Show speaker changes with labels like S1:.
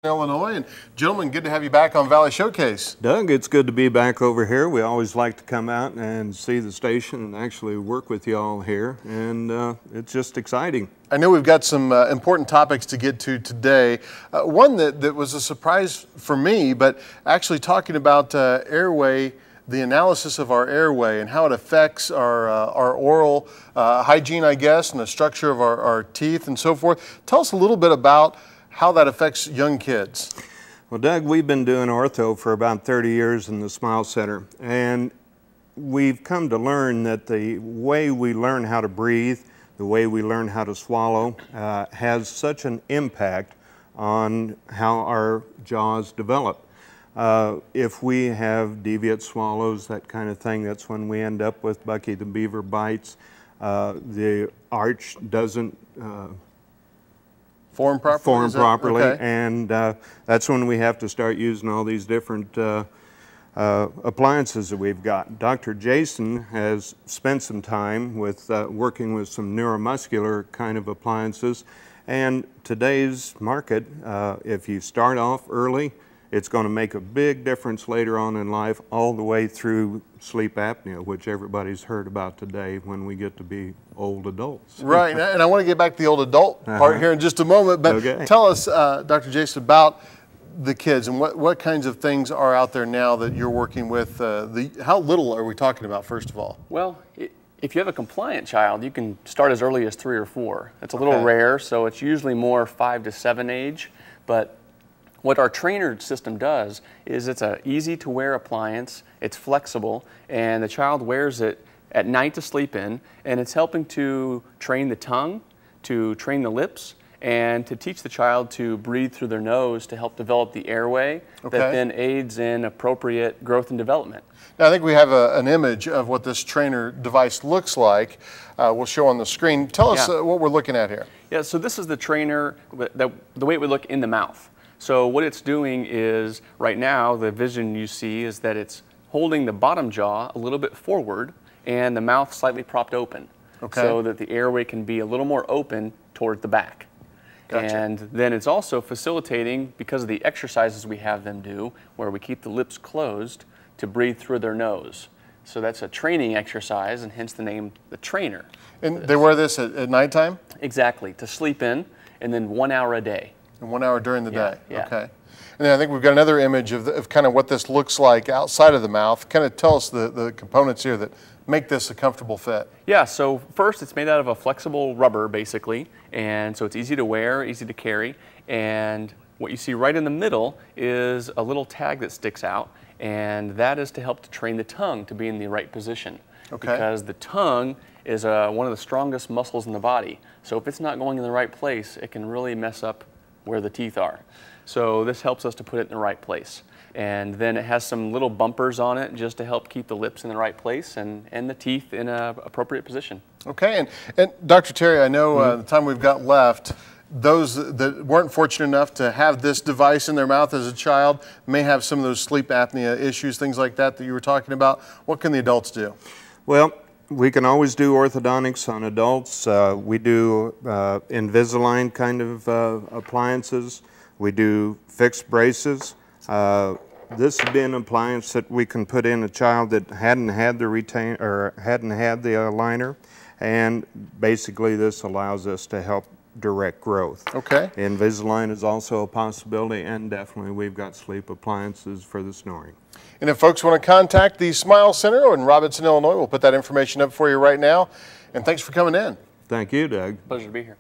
S1: Illinois. And gentlemen, good to have you back on Valley Showcase.
S2: Doug, it's good to be back over here. We always like to come out and see the station and actually work with you all here, and it's just exciting. I
S1: know we've got some important topics to get to today. One that was a surprise for me, but actually talking about airway, the analysis of our airway and how it affects our oral hygiene, I guess, and the structure of our teeth and so forth. Tell us a little bit about how that affects young kids.
S2: Well, Doug, we've been doing ortho for about 30 years in the Smile Center, and we've come to learn that the way we learn how to breathe, the way we learn how to swallow, has such an impact on how our jaws develop. If we have deviate swallows, that kind of thing, that's when we end up with Bucky the Beaver bites. The arch doesn't form properly,
S1: okay.
S2: And that's when we have to start using all these different appliances that we've got. Dr. Jason has spent some time with working with some neuromuscular kind of appliances, and today's market, if you start off early, it's going to make a big difference later on in life, all the way through sleep apnea, which everybody's heard about today when we get to be old adults.
S1: Right, and I want to get back to the old adult part here in just a moment, but tell us, Dr. Jason, about the kids and what kinds of things are out there now that you're working with. How little are we talking about, first of all?
S3: Well, if you have a compliant child, you can start as early as 3 or 4. It's a little rare, so it's usually more 5 to 7 age, but what our trainer system does is it's an easy to wear appliance, it's flexible, and the child wears it at night to sleep in, and it's helping to train the tongue, to train the lips, and to teach the child to breathe through their nose to help develop the airway that then aids in appropriate growth and development.
S1: Now, I think we have an image of what this trainer device looks like. We'll show on the screen. Tell us what we're looking at here.
S3: Yeah, so this is the trainer, the way it would look in the mouth. So what it's doing is, right now, the vision you see is that it's holding the bottom jaw a little bit forward and the mouth slightly propped open, so that the airway can be a little more open toward the back.
S1: Gotcha.
S3: And then it's also facilitating, because of the exercises we have them do, where we keep the lips closed, to breathe through their nose. So that's a training exercise, and hence the name, the trainer.
S1: And they wear this at nighttime?
S3: Exactly, to sleep in, and then 1 hour a day.
S1: And 1 hour during the day?
S3: Yeah.
S1: Okay. And then I think we've got another image of kind of what this looks like outside of the mouth. Kind of tell us the components here that make this a comfortable fit.
S3: Yeah, so first it's made out of a flexible rubber, basically, and so it's easy to wear, easy to carry, and what you see right in the middle is a little tag that sticks out, and that is to help to train the tongue to be in the right position. Because the tongue is one of the strongest muscles in the body, so if it's not going in the right place, it can really mess up where the teeth are. So this helps us to put it in the right place. And then it has some little bumpers on it just to help keep the lips in the right place and the teeth in an appropriate position.
S1: Okay, and Dr. Terry, I know the time we've got left, those that weren't fortunate enough to have this device in their mouth as a child may have some of those sleep apnea issues, things like that you were talking about. What can the adults do?
S2: Well, we can always do orthodontics on adults. We do Invisalign kind of appliances. We do fixed braces. This would be an appliance that we can put in a child that hadn't had the aligner, and basically this allows us to help direct growth.
S1: Okay.
S2: Invisalign is also a possibility, and definitely we've got sleep appliances for the snoring.
S1: And if folks want to contact the Smile Center in Robinson, Illinois, we'll put that information up for you right now. And thanks for coming in.
S2: Thank you, Doug.
S3: Pleasure to be here.